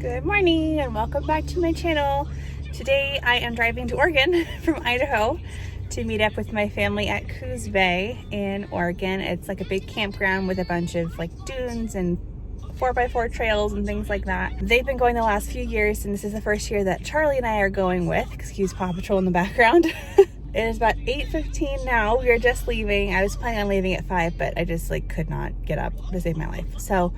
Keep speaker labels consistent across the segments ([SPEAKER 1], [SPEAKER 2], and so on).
[SPEAKER 1] Good morning and welcome back to my channel. Today I am driving to Oregon from Idaho to meet up with my family at Coos Bay in Oregon. It's like a big campground with a bunch of like dunes and 4x4 trails and things like that. They've been going the last few years and this is the first year that Charlie and I are going with. Excuse Paw Patrol in the background. It is about 8:15 now. We are just leaving. I was planning on leaving at 5, but I just like could not get up to save my life. So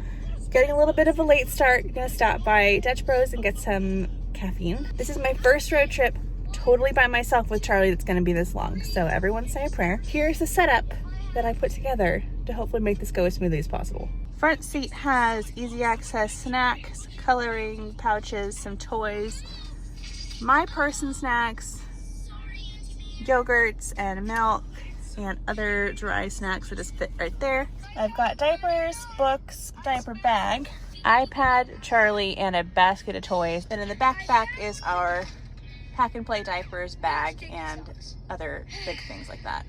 [SPEAKER 1] getting a little bit of a late start. Gonna stop by Dutch Bros and get some caffeine. This is my first road trip totally by myself with Charlie that's gonna be this long. So everyone say a prayer. Here's the setup that I put together to hopefully make this go as smoothly as possible. Front seat has easy access snacks, coloring pouches, some toys, my person snacks, yogurts and milk, and other dry snacks that just fit right there. I've got diapers, books, diaper bag, iPad, Charlie, and a basket of toys. Then in the backpack is our pack and play diapers, bag, and other big things like that.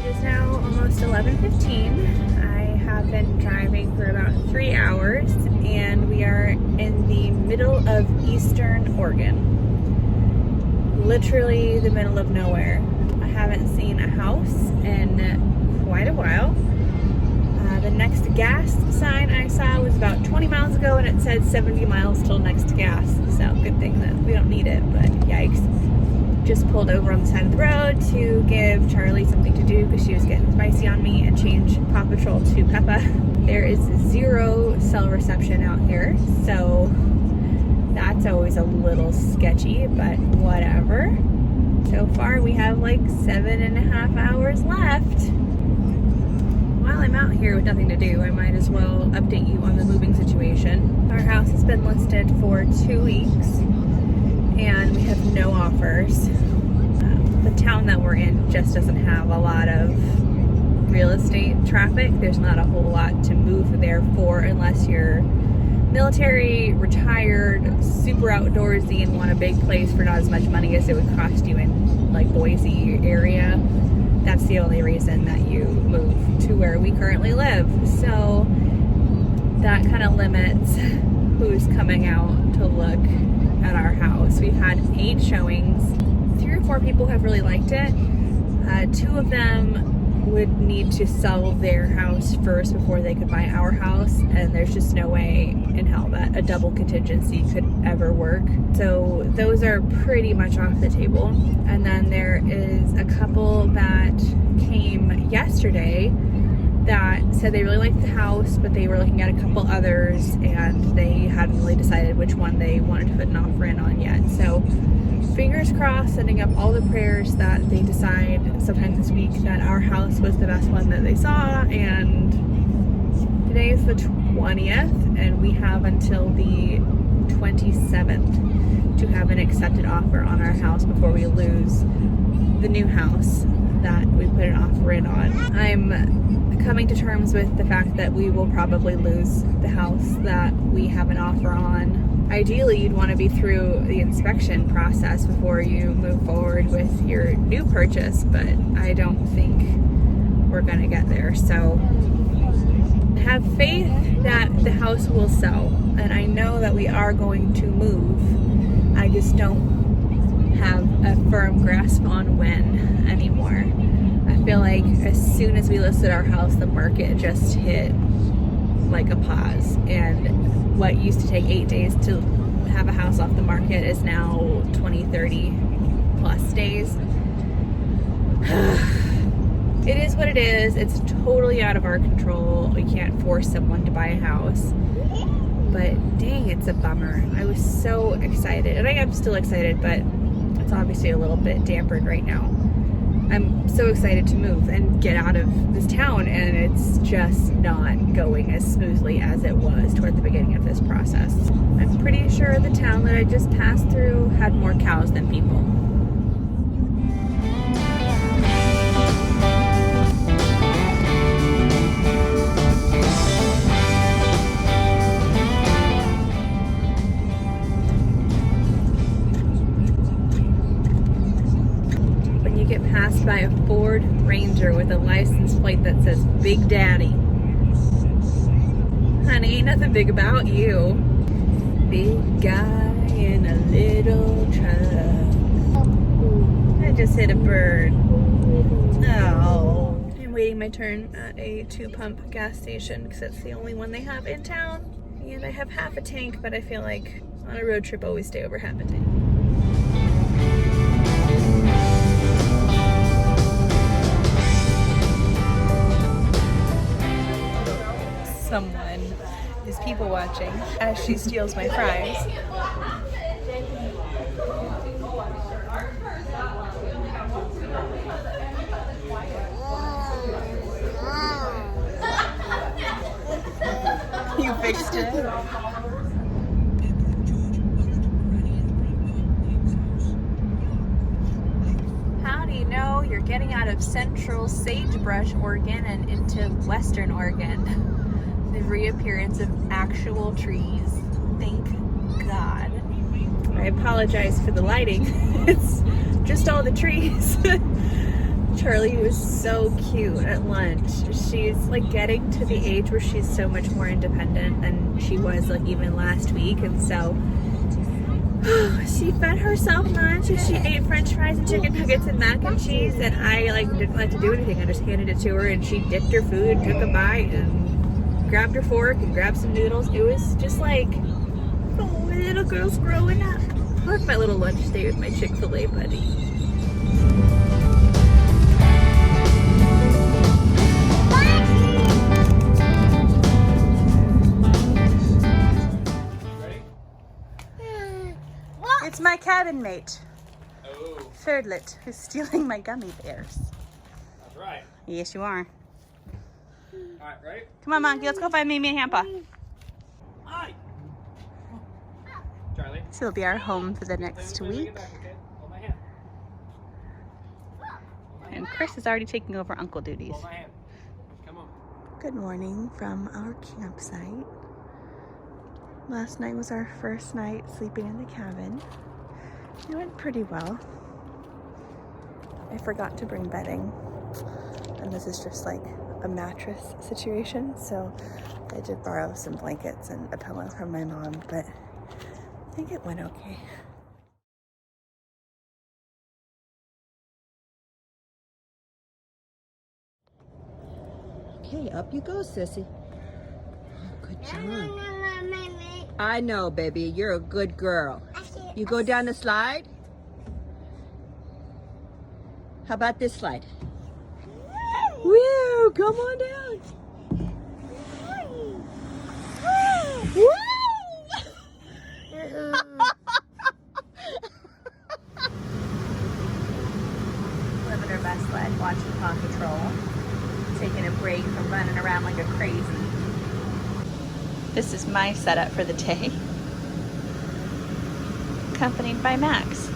[SPEAKER 1] It is now almost 11:15. I have been driving for about 3 hours and we are in the middle of eastern Oregon. Literally the middle of nowhere. I haven't seen a house in quite a while. The next gas sign I saw was about 20 miles ago and it said 70 miles till next gas. So good thing that we don't need it, but yikes. Just pulled over on the side of the road to give Charlie something to do because she was getting spicy on me and change Paw Patrol to Peppa. There is zero cell reception out here, so that's always a little sketchy, but whatever. So far we have like 7.5 hours left. While I'm out here with nothing to do, I might as well update you on the moving situation. Our house has been listed for 2 weeks and we have no offers. The town that we're in just doesn't have a lot of real estate traffic. There's not a whole lot to move there for unless you're military, retired, super outdoorsy, and want a big place for not as much money as it would cost you in like Boise area. That's the only reason that you move to where we currently live. So that kind of limits who's coming out to look at our house. We've had 8 showings. 3 or 4 people have really liked it. 2 of them would need to sell their house first before they could buy our house, and there's just no way in hell that a double contingency could ever work. So those are pretty much off the table. And then there is a couple that came yesterday that said they really liked the house, but they were looking at a couple others and they hadn't really decided which one they wanted to put an offer in on yet. So fingers crossed, sending up all the prayers that they decide sometime this week that our house was the best one that they saw. And today is the 20th and we have until the 27th to have an accepted offer on our house before we lose the new house that we put an offer in on. I'm coming to terms with the fact that we will probably lose the house that we have an offer on. Ideally, you'd want to be through the inspection process before you move forward with your new purchase, but I don't think we're going to get there. So have faith that the house will sell, and I know that we are going to move. I just don't have a firm grasp on when anymore. I feel like as soon as we listed our house, the market just hit like a pause, and what used to take 8 days to have a house off the market is now 20, 30 plus days. It is what it is. It's totally out of our control. We can't force someone to buy a house, but dang, it's a bummer. I was so excited, and I am still excited, but it's obviously a little bit dampened right now. I'm so excited to move and get out of this town, and it's just not going as smoothly as it was toward the beginning of this process. I'm pretty sure the town that I just passed through had more cows than people. Get passed by a Ford Ranger with a license plate that says Big Daddy. Honey, ain't nothing big about you. Big guy in a little truck. I just hit a bird. Oh. I'm waiting my turn at a 2-pump gas station because it's the only one they have in town. And I have half a tank, but I feel like on a road trip, always stay over half a tank. Someone is people watching as she steals my fries. You fixed it. How do you know you're getting out of central sagebrush, Oregon and into western Oregon? The reappearance of actual trees. Thank God. I apologize for the lighting. It's just all the trees. Charlie was so cute at lunch. She's like getting to the age where she's so much more independent than she was like even last week, and so she fed herself lunch and she ate french fries and chicken nuggets and mac and cheese, and I like didn't like to do anything. I just handed it to her and she dipped her food, took a bite, and grabbed her fork and grabbed some noodles. It was just like, oh, my little girl's growing up. I left my little lunch stay with my Chick-fil-A buddy.
[SPEAKER 2] Ready?
[SPEAKER 1] It's my cabin mate,
[SPEAKER 2] Oh,
[SPEAKER 1] Thirdlet, who's stealing my gummy bears.
[SPEAKER 2] that's right.
[SPEAKER 1] Yes, you are.
[SPEAKER 2] All right, ready?
[SPEAKER 1] Come on, Monkey, let's go find Mimi and Hampa.
[SPEAKER 2] Hi. Charlie.
[SPEAKER 1] This will be our home for the next
[SPEAKER 2] Bring it
[SPEAKER 1] week.
[SPEAKER 2] back, okay? Hold my hand.
[SPEAKER 1] And Chris is already taking over uncle duties.
[SPEAKER 2] Hold my hand. Come on.
[SPEAKER 1] Good morning from our campsite. Last night was our first night sleeping in the cabin. It went pretty well. I forgot to bring bedding, and this is just like a mattress situation, so I did borrow some blankets and a pillow from my mom, but I think it went okay.
[SPEAKER 3] Okay, up you go, sissy. Oh, good job. I know, baby. You're a good girl. You go down the slide? How about this slide? Woo! Come on down. Woo!
[SPEAKER 1] Living her best life, watching Paw Patrol, taking a break from running around like a crazy. This is my setup for the day, accompanied by Max.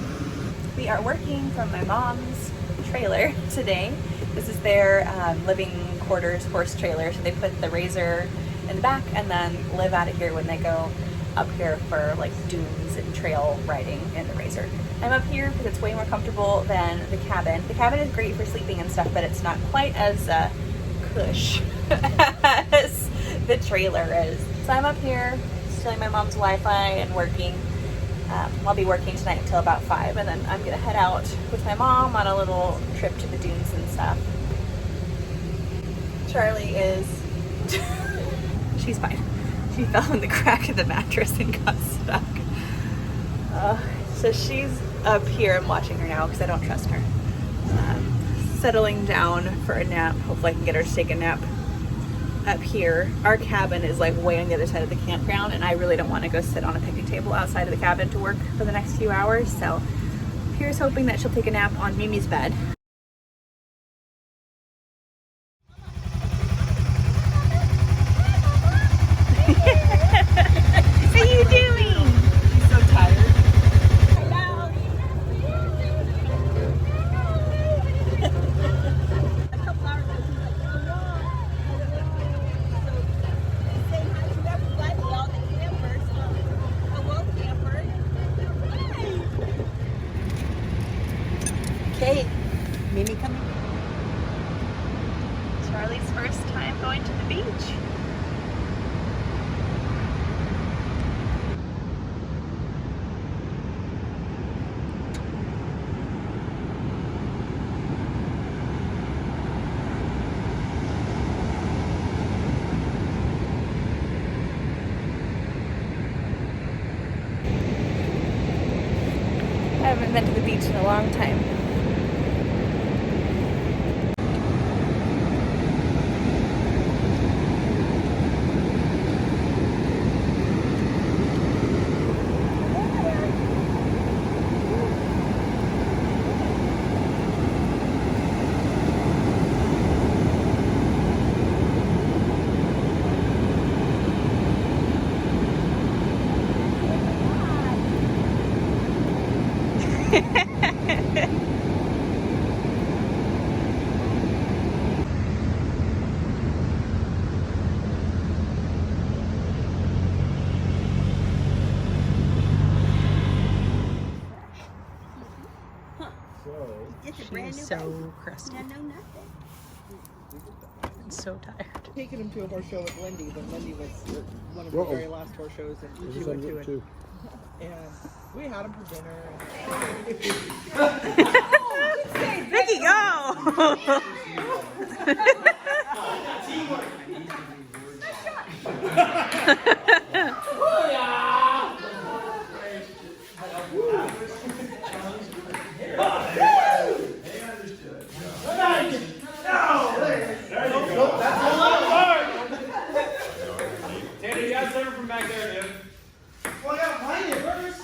[SPEAKER 1] We are working from my mom's trailer today. This is their living quarters horse trailer, so they put the Razor in the back and then live out of here when they go up here for like dunes and trail riding in the Razor. I'm up here because it's way more comfortable than the cabin. The cabin is great for sleeping and stuff, but it's not quite as cush as the trailer is. So I'm up here stealing my mom's Wi-Fi and working. I'll be working tonight until about 5, and then I'm gonna head out with my mom on a little trip to the dunes and stuff. Charlie is, she's fine. She fell in the crack of the mattress and got stuck. So she's up here. I'm watching her now because I don't trust her. Settling down for a nap. Hopefully I can get her to take a nap up here. Our cabin is like way on the other side of the campground, and I really don't want to go sit on a picnic table outside of the cabin to work for the next few hours. So here's hoping that she'll take a nap on Mimi's bed. went in a long time. She's so crusty. I'm so tired.
[SPEAKER 4] Taking him to a horse show with Lindy when Lindy was one of the very last horse shows, and she went to it. And we had him for dinner.
[SPEAKER 1] Vicky, go!
[SPEAKER 2] Tanner, you got something from back there, dude.
[SPEAKER 4] Well, I gotta find it first.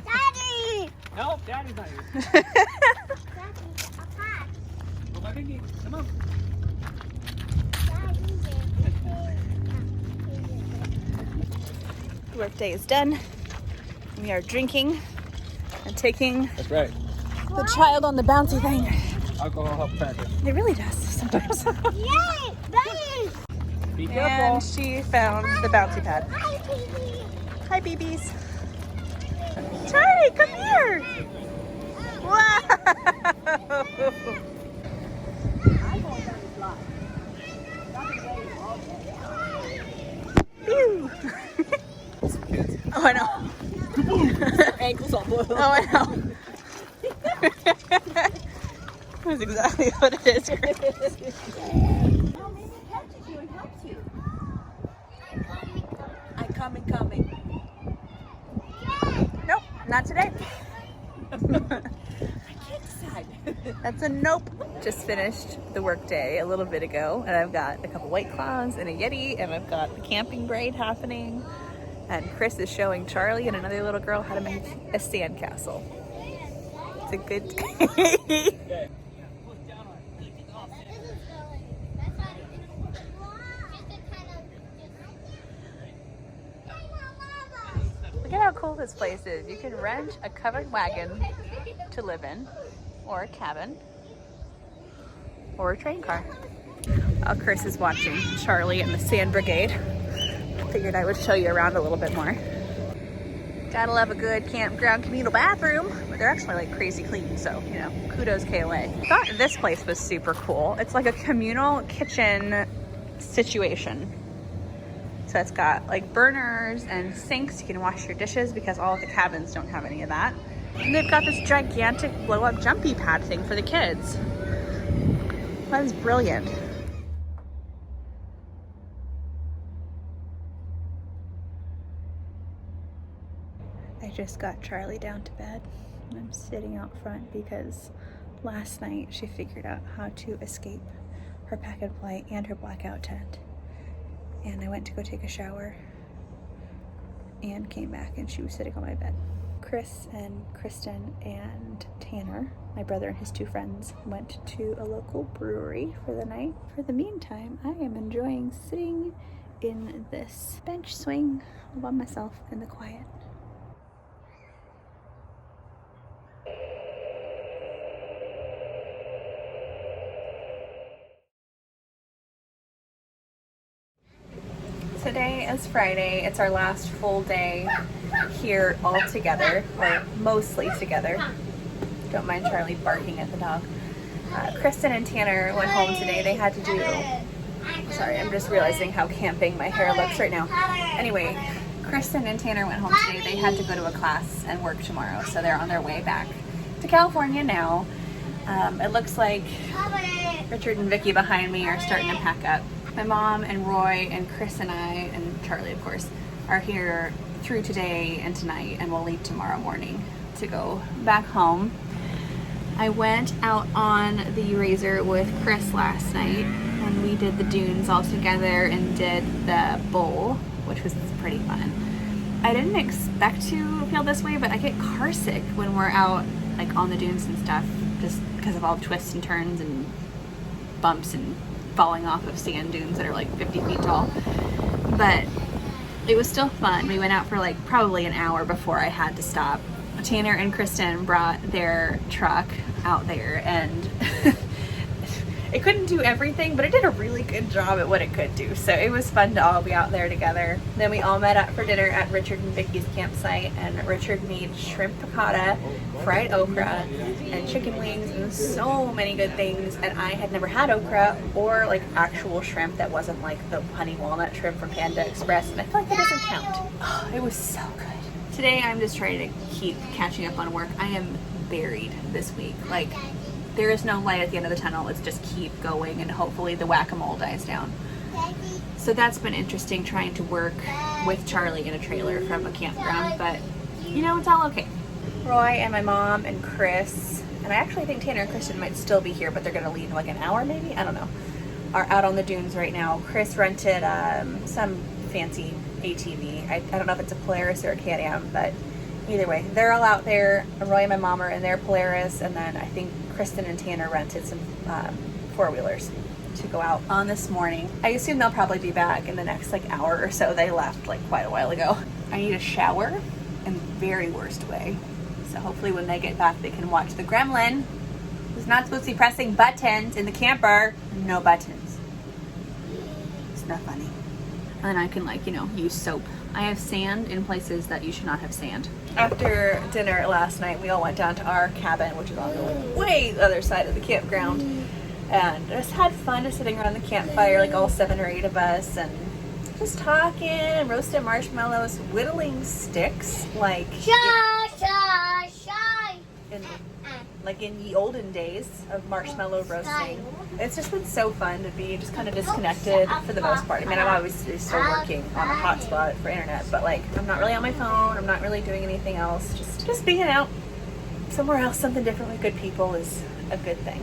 [SPEAKER 1] Daddy!
[SPEAKER 2] Help, Daddy's not here. Well, my pinky, come on.
[SPEAKER 1] Workday is done. We are drinking and taking
[SPEAKER 2] That's right.
[SPEAKER 1] the child on the bouncy thing.
[SPEAKER 2] Alcohol helps pack it.
[SPEAKER 1] It really does sometimes.
[SPEAKER 4] Yay! Buddy!
[SPEAKER 2] Be careful.
[SPEAKER 1] And she found the bouncy pad. Hi, babies. Charlie, come here. Wow. Phew. Oh, I know.
[SPEAKER 4] Ankles all boiled.
[SPEAKER 1] Oh, I know. That's exactly what it is.
[SPEAKER 3] I'm coming.
[SPEAKER 1] Nope, not today.
[SPEAKER 3] I can't decide.
[SPEAKER 1] That's a nope. Just finished the work day a little bit ago, and I've got a couple White Claws and a Yeti, and I've got the camping braid happening. And Chris is showing Charlie and another little girl how to make a sandcastle. It's a good day. Look at how cool this place is. You can rent a covered wagon to live in, or a cabin, or a train car. While Chris is watching Charlie and the Sand Brigade, figured I would show you around a little bit more. Gotta love a good campground communal bathroom, but they're actually like crazy clean, so you know, kudos KLA. I thought this place was super cool. It's like a communal kitchen situation. So it's got like burners and sinks. You can wash your dishes because all of the cabins don't have any of that. And they've got this gigantic blow up jumpy pad thing for the kids. That is brilliant. I just got Charlie down to bed. I'm sitting out front because last night she figured out how to escape her pack and play and her blackout tent. And I went to go take a shower and came back and she was sitting on my bed. Chris and Kristen and Tanner, my brother and his two friends, went to a local brewery for the night. For the meantime, I am enjoying sitting in this bench swing all by myself in the quiet. Today is Friday. It's our last full day here all together, or mostly together. Don't mind Charlie barking at the dog. Kristen and Tanner went home today. They had to do... Sorry, I'm just realizing how camping my hair looks right now. Anyway, Kristen and Tanner went home today. They had to go to a class and work tomorrow, so they're on their way back to California now. It looks like Richard and Vicky behind me are starting to pack up. My mom and Roy and Chris and I, and Charlie of course, are here through today and tonight, and we'll leave tomorrow morning to go back home. I went out on the Razor with Chris last night, and we did the dunes all together and did the bowl, which was pretty fun. I didn't expect to feel this way, but I get car sick when we're out like on the dunes and stuff, just because of all the twists and turns and bumps and falling off of sand dunes that are like 50 feet tall. But it was still fun. We went out for like probably an hour before I had to stop. Tanner and Kristen brought their truck out there, and it couldn't do everything, but it did a really good job at what it could do. So it was fun to all be out there together. Then we all met up for dinner at Richard and Vicky's campsite, and Richard made shrimp piccata, fried okra, and chicken wings, and so many good things. And I had never had okra or like actual shrimp that wasn't like the honey walnut shrimp from Panda Express, and I feel like that doesn't count. Oh, it was so good. Today I'm just trying to keep catching up on work. I am buried this week. Like, there is no light at the end of the tunnel. It's just keep going, and hopefully the whack-a-mole dies down. So that's been interesting, trying to work with Charlie in a trailer from a campground, but you know, it's all okay. Roy and my mom and Chris, and I actually think Tanner and Kristen might still be here, but they're gonna leave in like an hour maybe, I don't know, are out on the dunes right now. Chris rented some fancy ATV. I don't know if it's a Polaris or a Can-Am, but either way, they're all out there. Roy and my mom are in their Polaris, and then I think Kristen and Tanner rented some four-wheelers to go out on this morning. I assume they'll probably be back in the next like hour or so. They left like quite a while ago. I need a shower in the very worst way. So hopefully when they get back, they can watch the gremlin who's not supposed to be pressing buttons in the camper. No buttons. It's not funny. And then I can, like, you know, use soap. I have sand in places that you should not have sand. After dinner last night, we all went down to our cabin, which is on the way other side of the campground, and just had fun just sitting around the campfire, like all 7 or 8 of us, and just talking and roasting marshmallows, whittling sticks, like in the olden days of marshmallow roasting. It's just been so fun to be just kind of disconnected for the most part. I mean, I'm obviously still working on a hotspot for internet, but like, I'm not really on my phone. I'm not really doing anything else. Just being out somewhere else, something different with good people is a good thing.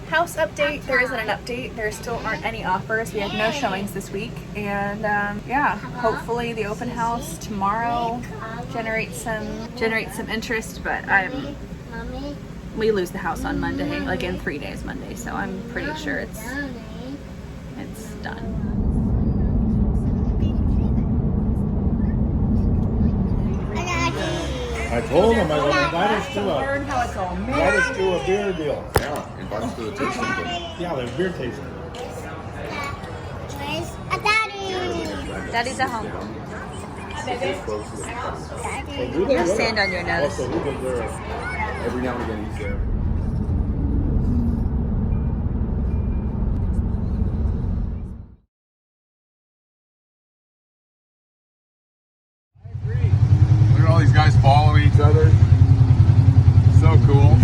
[SPEAKER 1] House update, there isn't an update. There still aren't any offers. We had no showings this week, and yeah, hopefully the open house tomorrow generates some interest, but we lose the house on Monday, like in 3 days Monday, so I'm pretty sure it's done.
[SPEAKER 5] I told him, I go, invite us to a beer deal.
[SPEAKER 6] Yeah, invite us to the tasting thing.
[SPEAKER 5] Yeah, there's beer tasting.
[SPEAKER 7] Where's a daddy?
[SPEAKER 1] Daddy's at home.
[SPEAKER 5] You
[SPEAKER 1] have sand on your nose.
[SPEAKER 5] Also, we go there.
[SPEAKER 6] Every now and again he's there. Look at all these guys following each other. So cool.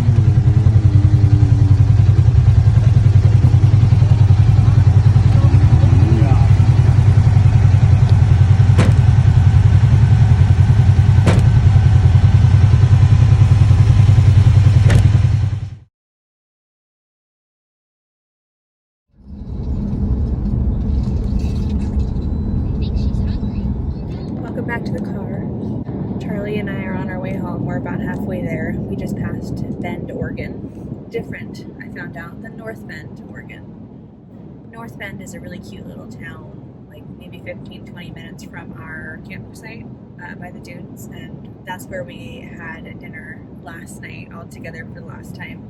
[SPEAKER 1] Welcome back to the car. Charlie and I are on our way home. We're about halfway there. We just passed Bend, Oregon. Different, I found out, than North Bend, Oregon. North Bend is a really cute little town, like maybe 15-20 minutes from our campsite by the dunes, and that's where we had dinner last night all together for the last time.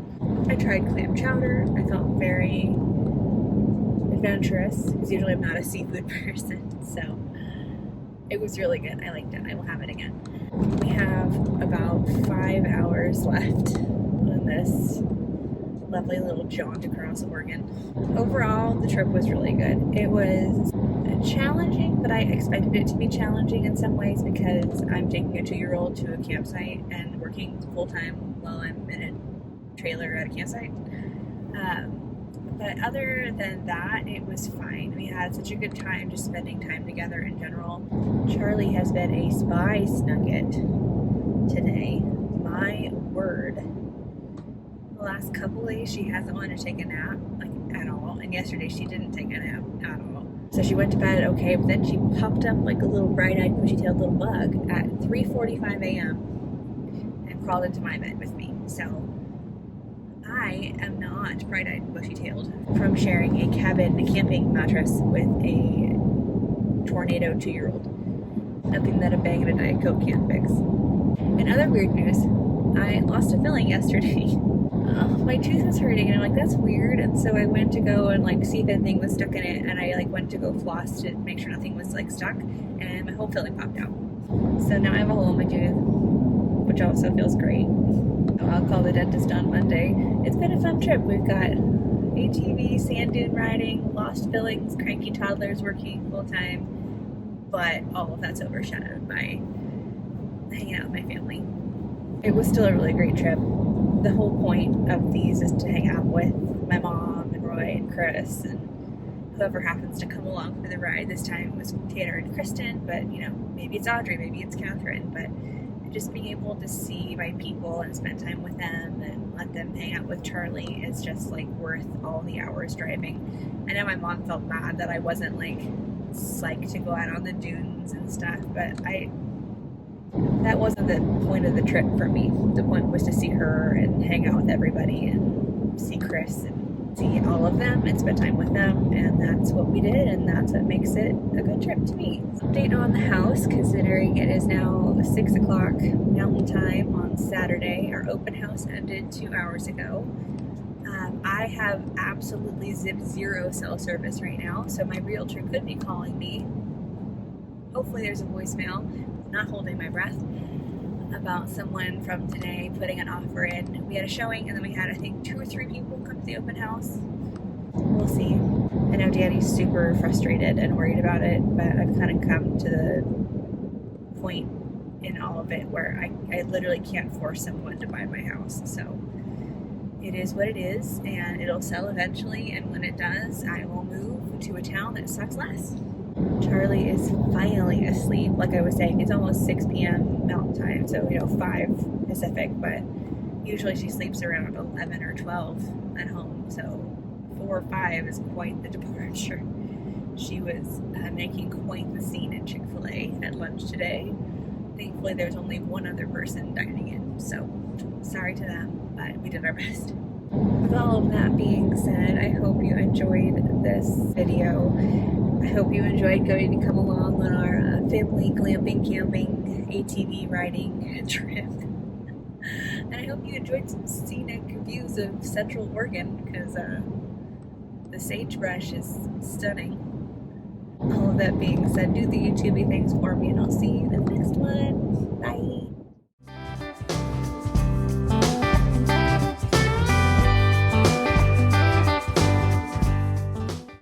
[SPEAKER 1] I tried clam chowder. I felt very adventurous, because usually I'm not a seafood person, so it was really good. I liked it. I will have it again. We have about 5 hours left on this lovely little jaunt across Oregon. Overall, the trip was really good. It was challenging, but I expected it to be challenging in some ways because I'm taking a 2-year-old to a campsite and working full-time while I'm in a trailer at a campsite. But other than that, it was fine. We had such a good time just spending time together in general. Charlie has been a spice nugget today. My word. The last couple days, she hasn't wanted to take a nap, like, at all. And yesterday, she didn't take a nap at all. So she went to bed okay, but then she popped up like a little bright-eyed, bushy-tailed little bug at 3:45 a.m. and crawled into my bed with me. So I am not bright-eyed, bushy-tailed from sharing a camping mattress with a tornado 2-year-old. Nothing that a bang and a Diet Coke can't fix. In other weird news, I lost a filling yesterday. My tooth was hurting, and I'm like, that's weird. And so I went to go and like see if anything was stuck in it, and I like went to go floss to make sure nothing was like stuck, and my whole filling popped out. So now I have a hole in my tooth, which also feels great. I'll call the dentist on Monday. It's been a fun trip. We've got ATV, sand dune riding, lost fillings, cranky toddlers working full time, but all of that's overshadowed by hanging out with my family. It was still a really great trip. The whole point of these is to hang out with my mom and Roy and Chris and whoever happens to come along for the ride. This time it was Tanner and Kristen, but you know, maybe it's Audrey, maybe it's Catherine, but just being able to see my people and spend time with them and let them hang out with Charlie is just like worth all the hours driving. I know my mom felt bad that I wasn't like psyched to go out on the dunes and stuff, but that wasn't the point of the trip for me. The point was to see her and hang out with everybody and see Chris and see all of them and spend time with them, and that's what we did, and that's what makes it a good trip to me. Update on the house, considering it is now 6 o'clock Mountain Time on Saturday. Our open house ended 2 hours ago. I have absolutely zero cell service right now, so my realtor could be calling me. Hopefully there's a voicemail. Not holding my breath, about someone from today putting an offer in. We had a showing, and then we had, I think, 2 or 3 people come to the open house. We'll see. I know Daddy's super frustrated and worried about it, but I've kind of come to the point in all of it where I literally can't force someone to buy my house. So it is what it is, and it'll sell eventually, and when it does, I will move to a town that sucks less. Charlie is finally asleep. Like I was saying, it's almost 6 p.m. Mountain Time, so 5 Pacific, but usually she sleeps around 11 or 12 at home, so 4 or 5 is quite the departure. She was making quite the scene at Chick-fil-A at lunch today. Thankfully there's only one other person dining in, so sorry to them, but we did our best. With all of that being said, I hope you enjoyed this video. I hope you enjoyed going to come along on our family glamping, camping, ATV riding trip. And I hope you enjoyed some scenic views of Central Oregon, because the sagebrush is stunning. All of that being said, do the YouTubey things for me, and I'll see you in